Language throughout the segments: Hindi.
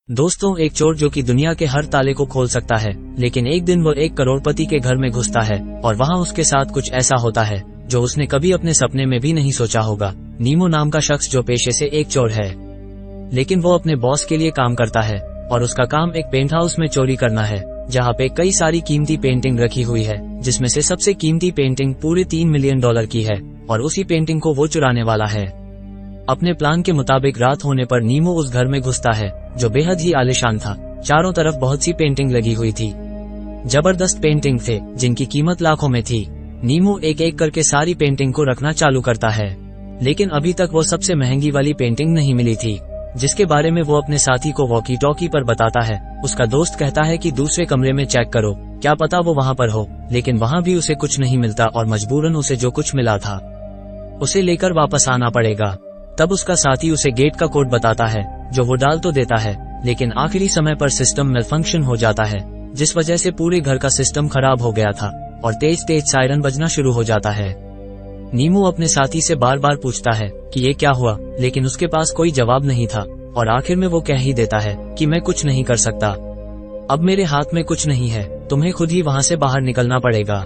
दोस्तों, एक चोर जो कि दुनिया के हर ताले को खोल सकता है, लेकिन एक दिन वो एक करोड़पति के घर में घुसता है और वहाँ उसके साथ कुछ ऐसा होता है जो उसने कभी अपने सपने में भी नहीं सोचा होगा। नीमो नाम का शख्स जो पेशे से एक चोर है, लेकिन वो अपने बॉस के लिए काम करता है और उसका काम एक पेंट हाउस में चोरी करना है, जहाँ पे कई सारी कीमती पेंटिंग रखी हुई है, जिसमें से सबसे कीमती पेंटिंग पूरे $3 मिलियन की है और उसी पेंटिंग को वो चुराने वाला है। अपने प्लान के मुताबिक रात होने पर नीमो उस घर में घुसता है जो बेहद ही आलीशान था। चारों तरफ बहुत सी पेंटिंग लगी हुई थी, जबरदस्त पेंटिंग थे जिनकी कीमत लाखों में थी। नीमो एक एक करके सारी पेंटिंग को रखना चालू करता है, लेकिन अभी तक वो सबसे महंगी वाली पेंटिंग नहीं मिली थी, जिसके बारे में वो अपने साथी को वॉकी टॉकी पर बताता है। उसका दोस्त कहता है कि दूसरे कमरे में चेक करो, क्या पता वो वहाँ पर हो, लेकिन वहाँ भी उसे कुछ नहीं मिलता और मजबूरन उसे जो कुछ मिला था उसे लेकर वापस आना पड़ेगा। तब उसका साथी उसे गेट का कोड बताता है, जो वो डाल तो देता है, लेकिन आखिरी समय पर सिस्टम मेलफंक्शन हो जाता है, जिस वजह से पूरे घर का सिस्टम खराब हो गया था और तेज तेज सायरन बजना शुरू हो जाता है। नीमो अपने साथी से बार बार पूछता है कि ये क्या हुआ, लेकिन उसके पास कोई जवाब नहीं था और आखिर में वो कह ही देता है कि मैं कुछ नहीं कर सकता, अब मेरे हाथ में कुछ नहीं है, तुम्हें खुद ही वहाँ से बाहर निकलना पड़ेगा।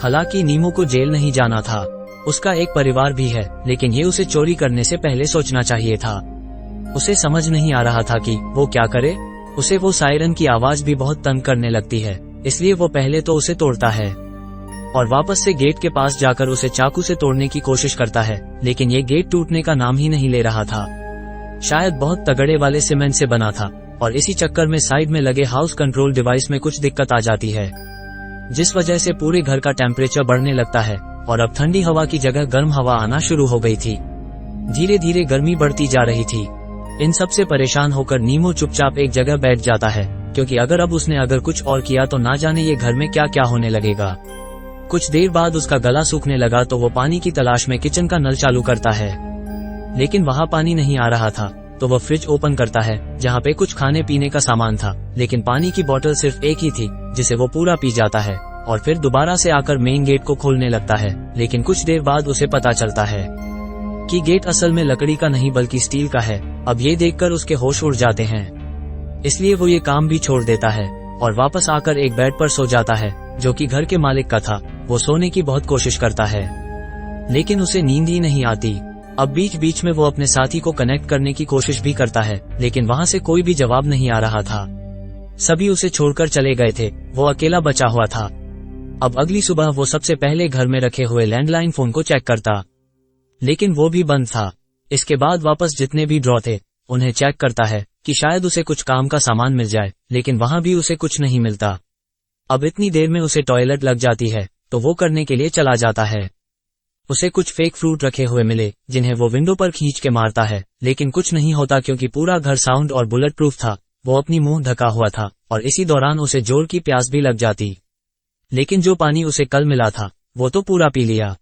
हालांकि नीमो को जेल नहीं जाना था, उसका एक परिवार भी है, लेकिन ये उसे चोरी करने से पहले सोचना चाहिए था। उसे समझ नहीं आ रहा था कि वो क्या करे। उसे वो सायरन की आवाज भी बहुत तंग करने लगती है, इसलिए वो पहले तो उसे तोड़ता है और वापस से गेट के पास जाकर उसे चाकू से तोड़ने की कोशिश करता है, लेकिन ये गेट टूटने का नाम ही नहीं ले रहा था। शायद बहुत तगड़े वाले सीमेंट से बना था और इसी चक्कर में साइड में लगे हाउस कंट्रोल डिवाइस में कुछ दिक्कत आ जाती है, जिस वजह से पूरे घर का टेम्परेचर बढ़ने लगता है और अब ठंडी हवा की जगह गर्म हवा आना शुरू हो गई थी। धीरे धीरे गर्मी बढ़ती जा रही थी। इन सब से परेशान होकर नीमो चुपचाप एक जगह बैठ जाता है, क्योंकि अगर उसने कुछ और किया तो ना जाने ये घर में क्या क्या होने लगेगा। कुछ देर बाद उसका गला सूखने लगा तो वो पानी की तलाश में किचन का नल चालू करता है, लेकिन वहाँ पानी नहीं आ रहा था। तो वह फ्रिज ओपन करता है जहाँ पे कुछ खाने पीने का सामान था, लेकिन पानी की बोतल सिर्फ एक ही थी, जिसे वो पूरा पी जाता है और फिर दोबारा से आकर मेन गेट को खोलने लगता है। लेकिन कुछ देर बाद उसे पता चलता है कि गेट असल में लकड़ी का नहीं बल्कि स्टील का है। अब ये देखकर उसके होश उड़ जाते हैं, इसलिए वो ये काम भी छोड़ देता है और वापस आकर एक बेड पर सो जाता है, जो कि घर के मालिक का था। वो सोने की बहुत कोशिश करता है, लेकिन उसे नींद ही नहीं आती। अब बीच बीच में वो अपने साथी को कनेक्ट करने की कोशिश भी करता है, लेकिन वहाँ से कोई भी जवाब नहीं आ रहा था। सभी उसे छोड़कर चले गए थे, वो अकेला बचा हुआ था। अब अगली सुबह वो सबसे पहले घर में रखे हुए लैंडलाइन फोन को चेक करता, लेकिन वो भी बंद था। इसके बाद वापस जितने भी ड्रॉ थे उन्हें चेक करता है कि शायद उसे कुछ काम का सामान मिल जाए, लेकिन वहाँ भी उसे कुछ नहीं मिलता। अब इतनी देर में उसे टॉयलेट लग जाती है, तो वो करने के लिए चला जाता है। उसे कुछ फेक फ्रूट रखे हुए मिले, जिन्हें वो विंडो पर खींच के मारता है, लेकिन कुछ नहीं होता क्योंकि पूरा घर साउंड और बुलेट प्रूफ था। वो अपनी मुंह ढका हुआ था और इसी दौरान उसे जोर की प्यास भी लग जाती, लेकिन जो पानी उसे कल मिला था वो तो पूरा पी लिया,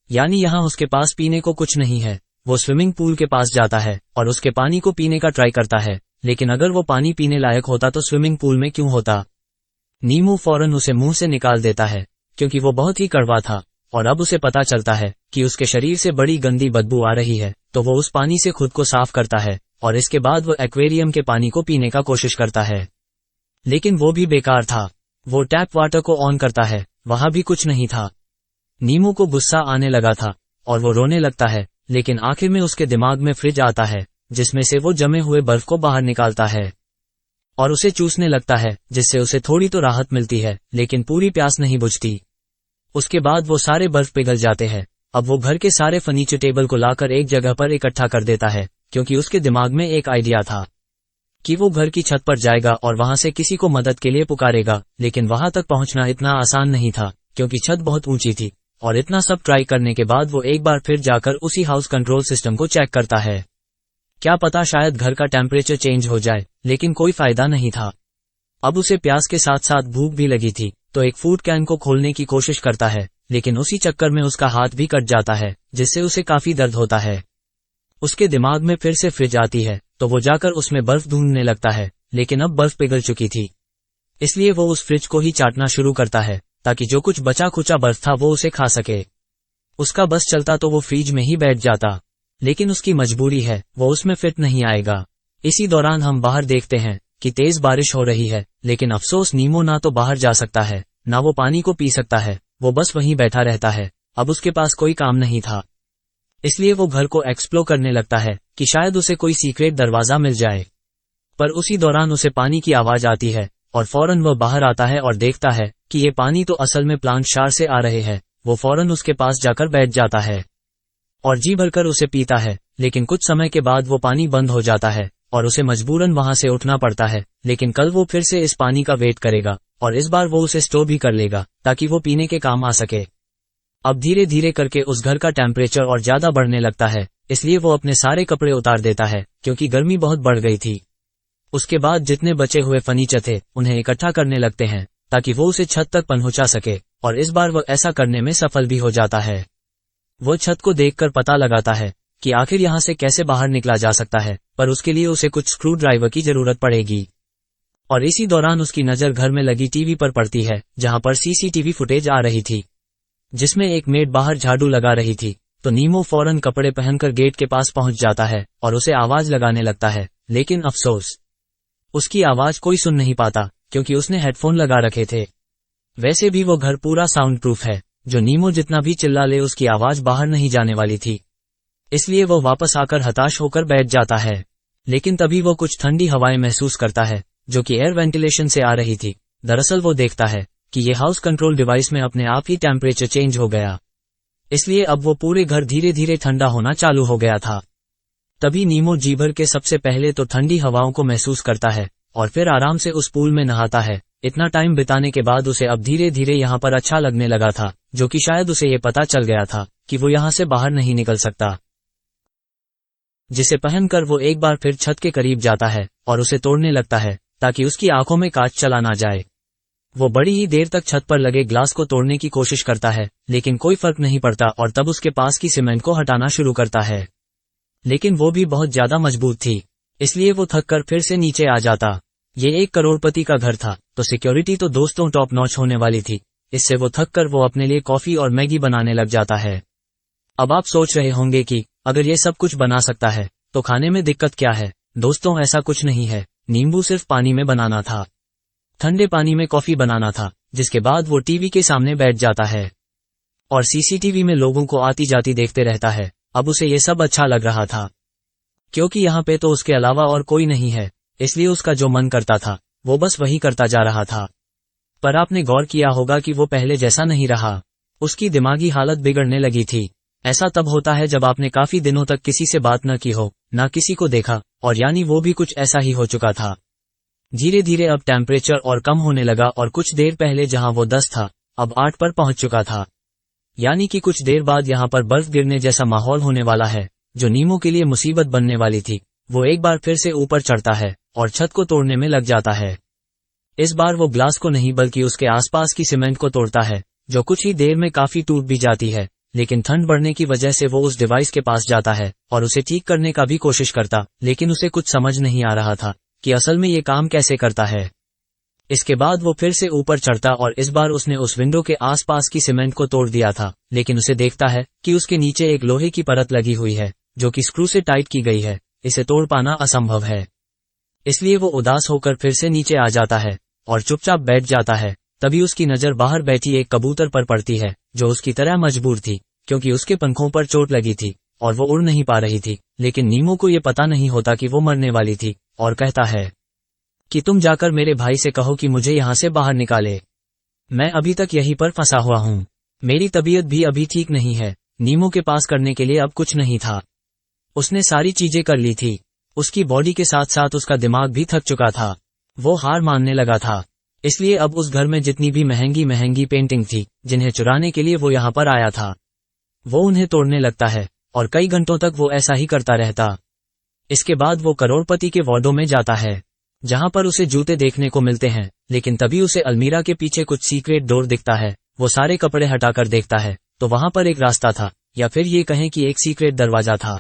यानी यहाँ उसके पास पीने को कुछ नहीं है। वो स्विमिंग पूल के पास जाता है और उसके पानी को पीने का ट्राई करता है, लेकिन अगर वो पानी पीने लायक होता तो स्विमिंग पूल में क्यों होता। नीमो फौरन उसे मुंह से निकाल देता है, क्योंकि वो बहुत ही कड़वा था और अब उसे पता चलता है कि उसके शरीर से बड़ी गंदी बदबू आ रही है। तो वो उस पानी से खुद को साफ करता है और इसके बाद वो एक्वेरियम के पानी को पीने का कोशिश करता है, लेकिन वो भी बेकार था। वो टैप वाटर को ऑन करता है, वहाँ भी कुछ नहीं था। नीमो को गुस्सा आने लगा था और वो रोने लगता है, लेकिन आखिर में उसके दिमाग में फ्रिज आता है, जिसमें से वो जमे हुए बर्फ को बाहर निकालता है और उसे चूसने लगता है, जिससे उसे थोड़ी तो राहत मिलती है, लेकिन पूरी प्यास नहीं बुझती। उसके बाद वो सारे बर्फ पिघल जाते हैं। अब वो घर के सारे फर्नीचर टेबल को लाकर एक जगह पर इकट्ठा कर देता है, क्योंकि उसके दिमाग में एक आइडिया था कि वो घर की छत पर जाएगा और वहां से किसी को मदद के लिए पुकारेगा। लेकिन वहां तक पहुंचना इतना आसान नहीं था, क्योंकि छत बहुत ऊंची थी और इतना सब ट्राई करने के बाद वो एक बार फिर जाकर उसी हाउस कंट्रोल सिस्टम को चेक करता है। क्या पता शायद घर का टेम्परेचर चेंज हो जाए, लेकिन कोई फायदा नहीं था। अब उसे प्यास के साथ साथ भूख भी लगी थी, तो एक फूड कैन को खोलने की कोशिश करता है, लेकिन उसी चक्कर में उसका हाथ भी कट जाता है, जिससे उसे काफी दर्द होता है। उसके दिमाग में फिर से फ्रिज आती है, तो वो जाकर उसमें बर्फ ढूंढने लगता है, लेकिन अब बर्फ पिघल चुकी थी, इसलिए वो उस फ्रिज को ही चाटना शुरू करता है, ताकि जो कुछ बचा खुचा बर्फ था वो उसे खा सके। उसका बस चलता तो वो फ्रिज में ही बैठ जाता, लेकिन उसकी मजबूरी है, वो उसमें फिट नहीं आएगा। इसी दौरान हम बाहर देखते हैं कि तेज बारिश हो रही है, लेकिन अफसोस नीमो ना तो बाहर जा सकता है, ना वो पानी को पी सकता है। वो बस वहीं बैठा रहता है। अब उसके पास कोई काम नहीं था, इसलिए वो घर को एक्सप्लोर करने लगता है कि शायद उसे कोई सीक्रेट दरवाजा मिल जाए। पर उसी दौरान उसे पानी की आवाज आती है और फौरन वह बाहर आता है और देखता है कि ये पानी तो असल में प्लांट शार से आ रहे हैं। वो फौरन उसके पास जाकर बैठ जाता है और जी भरकर उसे पीता है, लेकिन कुछ समय के बाद वो पानी बंद हो जाता है और उसे मजबूरन वहां से उठना पड़ता है। लेकिन कल वो फिर से इस पानी का वेट करेगा और इस बार वो उसे स्टोर भी कर लेगा ताकि वो पीने के काम आ सके। अब धीरे धीरे करके उस घर का टेम्परेचर और ज्यादा बढ़ने लगता है, इसलिए वो अपने सारे कपड़े उतार देता है क्योंकि गर्मी बहुत बढ़ गई थी। उसके बाद जितने बचे हुए फर्नीचर थे उन्हें इकट्ठा करने लगते हैं ताकि वो उसे छत तक पहुंचा सके, और इस बार वह ऐसा करने में सफल भी हो जाता है। वो छत को देखकर पता लगाता है कि आखिर यहाँ से कैसे बाहर निकला जा सकता है, पर उसके लिए उसे कुछ स्क्रू ड्राइवर की जरूरत पड़ेगी। और इसी दौरान उसकी नजर घर में लगी टीवी पर पड़ती है, जहां पर सीसीटीवी फुटेज आ रही थी जिसमें एक मेड बाहर झाड़ू लगा रही थी। तो नीमो फौरन कपड़े पहनकर गेट के पास पहुंच जाता है और उसे आवाज लगाने लगता है, लेकिन अफसोस उसकी आवाज कोई सुन नहीं पाता क्योंकि उसने हेडफोन लगा रखे थे। वैसे भी वो घर पूरा साउंड प्रूफ है, जो नीमो जितना भी चिल्ला ले उसकी आवाज बाहर नहीं जाने वाली थी। इसलिए वो वापस आकर हताश होकर बैठ जाता है। लेकिन तभी वो कुछ ठंडी हवाएं महसूस करता है जो कि एयर वेंटिलेशन से आ रही थी। दरअसल वो देखता है कि ये हाउस कंट्रोल डिवाइस में अपने आप ही टेम्परेचर चेंज हो गया, इसलिए अब वो पूरे घर धीरे धीरे ठंडा होना चालू हो गया था। तभी नीमो जी भर के सबसे पहले तो ठंडी हवाओं को महसूस करता है और फिर आराम से उस पूल में नहाता है। इतना टाइम बिताने के बाद उसे अब धीरे धीरे यहाँ पर अच्छा लगने लगा था, जो कि शायद उसे ये पता चल गया था कि वो यहाँ से बाहर नहीं निकल सकता। जिसे पहनकर वो एक बार फिर छत के करीब जाता है और उसे तोड़ने लगता है ताकि उसकी आंखों में कांच चला ना जाए। वो बड़ी ही देर तक छत पर लगे ग्लास को तोड़ने की कोशिश करता है, लेकिन कोई फर्क नहीं पड़ता और तब उसके पास की सीमेंट को हटाना शुरू करता है। लेकिन वो भी बहुत ज्यादा मजबूत थी, इसलिए वो थक कर फिर से नीचे आ जाता। ये एक करोड़पति का घर था, तो सिक्योरिटी तो दोस्तों टॉप नॉच होने वाली थी। इससे वो थक कर वो अपने लिए कॉफी और मैगी बनाने लग जाता है। अब आप सोच रहे होंगे कि अगर ये सब कुछ बना सकता है तो खाने में दिक्कत क्या है। दोस्तों ऐसा कुछ नहीं है, नींबू सिर्फ पानी में बनाना था, ठंडे पानी में कॉफी बनाना था। जिसके बाद वो टीवी के सामने बैठ जाता है और सीसीटीवी में लोगों को आती जाती देखते रहता है। अब उसे ये सब अच्छा लग रहा था क्योंकि यहाँ पे तो उसके अलावा और कोई नहीं है, इसलिए उसका जो मन करता था वो बस वही करता जा रहा था। पर आपने गौर किया होगा कि वो पहले जैसा नहीं रहा, उसकी दिमागी हालत बिगड़ने लगी थी। ऐसा तब होता है जब आपने काफी दिनों तक किसी से बात न की हो, ना किसी को देखा, और यानी वो भी कुछ ऐसा ही हो चुका था। धीरे धीरे अब टेम्परेचर और कम होने लगा और कुछ देर पहले जहां वो 10 था अब 8 पर पहुंच चुका था। यानी कि कुछ देर बाद यहाँ पर बर्फ गिरने जैसा माहौल होने वाला है, जो नीमो के लिए मुसीबत बनने वाली थी। वो एक बार फिर से ऊपर चढ़ता है और छत को तोड़ने में लग जाता है। इस बार वो ग्लास को नहीं बल्कि उसके आसपास की सीमेंट को तोड़ता है, जो कुछ ही देर में काफी टूट भी जाती है। लेकिन ठंड बढ़ने की वजह से वो उस डिवाइस के पास जाता है और उसे ठीक करने का भी कोशिश करता, लेकिन उसे कुछ समझ नहीं आ रहा था कि असल में ये काम कैसे करता है। इसके बाद वो फिर से ऊपर चढ़ता और इस बार उसने उस विंडो के आसपास की सीमेंट को तोड़ दिया था, लेकिन उसे देखता है कि उसके नीचे एक लोहे की परत लगी हुई है जो कि स्क्रू से टाइट की गई है। इसे तोड़ पाना असंभव है, इसलिए वो उदास होकर फिर से नीचे आ जाता है और चुपचाप बैठ जाता है। तभी उसकी नजर बाहर बैठी एक कबूतर पर पड़ती है, जो उसकी तरह मजबूर थी क्योंकि उसके पंखों पर चोट लगी थी और वो उड़ नहीं पा रही थी। लेकिन नीमो को ये पता नहीं होता कि वो मरने वाली थी और कहता है कि तुम जाकर मेरे भाई से कहो कि मुझे यहाँ से बाहर निकाले, मैं अभी तक यहीं पर फंसा हुआ हूँ, मेरी तबीयत भी अभी ठीक नहीं है। नीमो के पास करने के लिए अब कुछ नहीं था, उसने सारी चीजें कर ली थी। उसकी बॉडी के साथ साथ उसका दिमाग भी थक चुका था, वो हार मानने लगा था। इसलिए अब उस घर में जितनी भी महंगी महंगी पेंटिंग थी जिन्हें चुराने के लिए वो यहाँ पर आया था, वो उन्हें तोड़ने लगता है और कई घंटों तक वो ऐसा ही करता रहता। इसके बाद वो करोड़पति के वार्डो में जाता है जहां पर उसे जूते देखने को मिलते हैं, लेकिन तभी उसे अलमीरा के पीछे कुछ सीक्रेट डोर दिखता है। वो सारे कपड़े हटाकर देखता है तो वहां पर एक रास्ता था, या फिर ये कहें कि एक सीक्रेट दरवाजा था।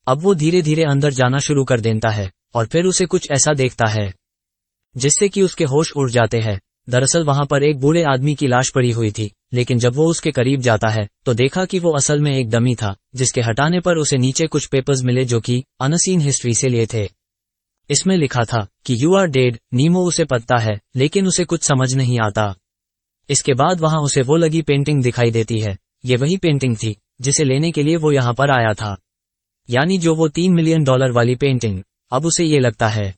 अब वो धीरे धीरे अंदर जाना शुरू कर देता है और फिर उसे कुछ ऐसा देखता है जिससे कि उसके होश उड़ जाते हैं। दरअसल वहां पर एक बूढ़े आदमी की लाश पड़ी हुई थी, लेकिन जब वो उसके करीब जाता है तो देखा कि वो असल में एक डमी था, जिसके हटाने पर उसे नीचे कुछ पेपर्स मिले जो कि अनसीन हिस्ट्री से लिए थे। इसमें लिखा था कि यू आर डेड। नीमो उसे पता है, लेकिन उसे कुछ समझ नहीं आता। इसके बाद वहां उसे वो लगी पेंटिंग दिखाई देती है। ये वही पेंटिंग थी जिसे लेने के लिए वो यहाँ पर आया था, यानी जो वो $3 मिलियन वाली पेंटिंग। अब उसे ये लगता है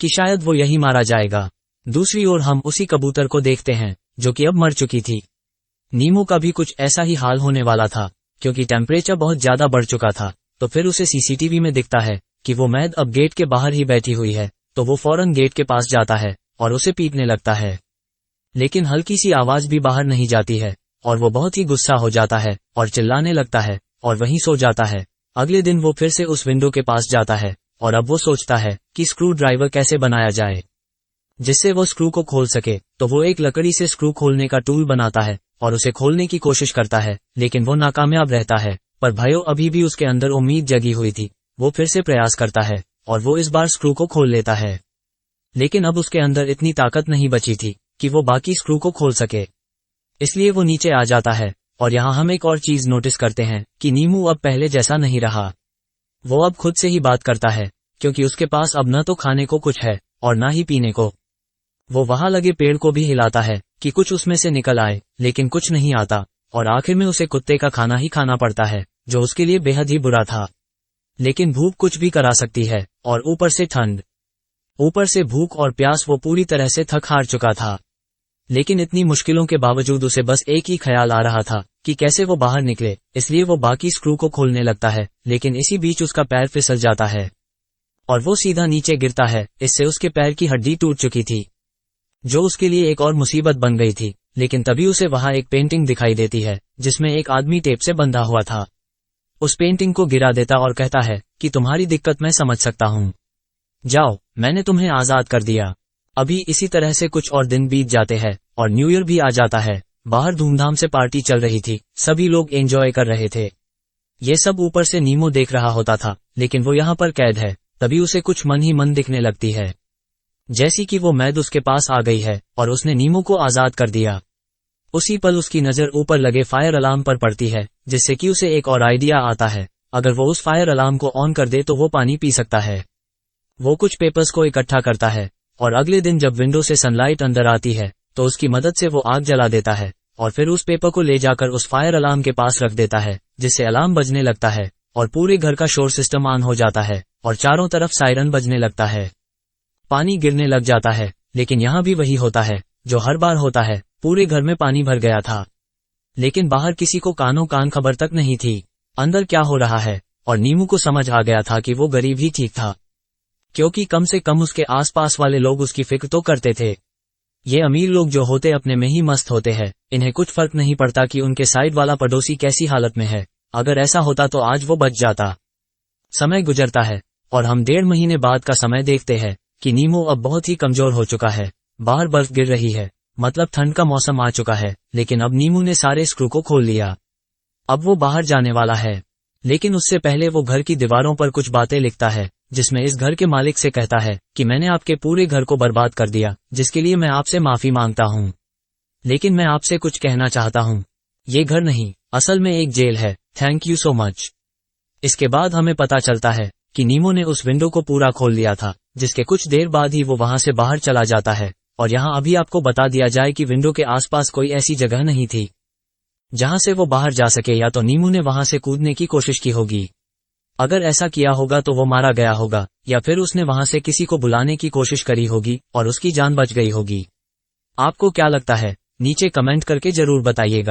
कि शायद वो यही मारा जाएगा। दूसरी ओर हम उसी कबूतर को देखते हैं जो कि अब मर चुकी थी। नीमो का भी कुछ ऐसा ही हाल होने वाला था, क्योंकि टेम्परेचर बहुत ज्यादा बढ़ चुका था। तो फिर उसे सीसीटीवी में दिखता है कि वो मैद अब गेट के बाहर ही बैठी हुई है। तो वो फौरन गेट के पास जाता है और उसे पीटने लगता है, लेकिन हल्की सी आवाज भी बाहर नहीं जाती है और वो बहुत ही गुस्सा हो जाता है और चिल्लाने लगता है और वहीं सो जाता है। अगले दिन वो फिर से उस विंडो के पास जाता है और अब वो सोचता है कि स्क्रू ड्राइवर कैसे बनाया जाए जिससे वो स्क्रू को खोल सके। तो वो एक लकड़ी से स्क्रू खोलने का टूल बनाता है और उसे खोलने की कोशिश करता है, लेकिन वो नाकामयाब रहता है। पर भयो अभी भी उसके अंदर उम्मीद जगी हुई थी। वो फिर से प्रयास करता है और वो इस बार स्क्रू को खोल लेता है, लेकिन अब उसके अंदर इतनी ताकत नहीं बची थी कि वो बाकी स्क्रू को खोल सके। इसलिए वो नीचे आ जाता है और यहाँ हम एक और चीज नोटिस करते हैं कि नीमू अब पहले जैसा नहीं रहा। वो अब खुद से ही बात करता है, क्योंकि उसके पास अब न तो खाने को कुछ है और ना ही पीने को। वो वहां लगे पेड़ को भी हिलाता है कि कुछ उसमें से निकल आए, लेकिन कुछ नहीं आता और आखिर में उसे कुत्ते का खाना ही खाना पड़ता है, जो उसके लिए बेहद ही बुरा था। लेकिन भूख कुछ भी करा सकती है और ऊपर से ठंड, ऊपर से भूख और प्यास। वो पूरी तरह से थक हार चुका था, लेकिन इतनी मुश्किलों के बावजूद उसे बस एक ही ख्याल आ रहा था कि कैसे वो बाहर निकले। इसलिए वो बाकी स्क्रू को खोलने लगता है, लेकिन इसी बीच उसका पैर फिसल जाता है और वो सीधा नीचे गिरता है। इससे उसके पैर की हड्डी टूट चुकी थी, जो उसके लिए एक और मुसीबत बन गई थी। लेकिन तभी उसे वहां एक पेंटिंग दिखाई देती है जिसमें एक आदमी टेप से बंधा हुआ था। उस पेंटिंग को गिरा देता और कहता है कि तुम्हारी दिक्कत मैं समझ सकता हूँ, जाओ, मैंने तुम्हें आजाद कर दिया। अभी इसी तरह से कुछ और दिन बीत जाते हैं और न्यू ईयर भी आ जाता है। बाहर धूमधाम से पार्टी चल रही थी, सभी लोग एंजॉय कर रहे थे। ये सब ऊपर से नीमो देख रहा होता था, लेकिन वो यहाँ पर कैद है। तभी उसे कुछ मन ही मन दिखने लगती है, जैसी कि वो मैद उसके पास आ गई है और उसने नीमो को आजाद कर दिया। उसी पल उसकी नजर ऊपर लगे फायर अलार्म पर पड़ती है, जिससे कि उसे एक और आइडिया आता है। अगर वो उस फायर अलार्म को ऑन कर दे तो वो पानी पी सकता है। वो कुछ पेपर्स को इकट्ठा करता है और अगले दिन जब विंडो से सनलाइट अंदर आती है तो उसकी मदद से वो आग जला देता है और फिर उस पेपर को ले जाकर उस फायर अलार्म के पास रख देता है, जिससे अलार्म बजने लगता है और पूरे घर का शोर सिस्टम ऑन हो जाता है और चारों तरफ सायरन बजने लगता है। पानी गिरने लग जाता है, लेकिन यहाँ भी वही होता है जो हर बार होता है। पूरे घर में पानी भर गया था, लेकिन बाहर किसी को कानों कान खबर तक नहीं थी अंदर क्या हो रहा है। और नीमू को समझ आ गया था कि वो गरीब ही ठीक था, क्योंकि कम से कम उसके आसपास वाले लोग उसकी फिक्र तो करते थे। ये अमीर लोग जो होते अपने में ही मस्त होते हैं, इन्हें कुछ फर्क नहीं पड़ता कि उनके साइड वाला पड़ोसी कैसी हालत में है। अगर ऐसा होता तो आज वो बच जाता। समय गुजरता है और हम 1.5 महीने बाद का समय देखते हैं कि नीमो अब बहुत ही कमजोर हो चुका है। बाहर बर्फ गिर रही है, मतलब ठंड का मौसम आ चुका है, लेकिन अब नीमू ने सारे स्क्रू को खोल लिया। अब वो बाहर जाने वाला है, लेकिन उससे पहले वो घर की दीवारों पर कुछ बातें लिखता है, जिसमें इस घर के मालिक से कहता है कि मैंने आपके पूरे घर को बर्बाद कर दिया, जिसके लिए मैं आपसे माफी मांगता हूँ। लेकिन मैं आपसे कुछ कहना चाहता हूँ, ये घर नहीं, असल में एक जेल है। Thank you so much. इसके बाद हमें पता चलता है कि नीमो ने उस विंडो को पूरा खोल लिया था, जिसके कुछ देर बाद ही वो वहां से बाहर चला जाता है। और यहाँ अभी आपको बता दिया जाए कि विंडो के आसपास कोई ऐसी जगह नहीं थी जहां से वो बाहर जा सके, या तो नीमू ने वहां से कूदने की कोशिश की होगी। अगर ऐसा किया होगा तो वो मारा गया होगा, या फिर उसने वहां से किसी को बुलाने की कोशिश करी होगी और उसकी जान बच गई होगी। आपको क्या लगता है? नीचे कमेंट करके जरूर बताइएगा।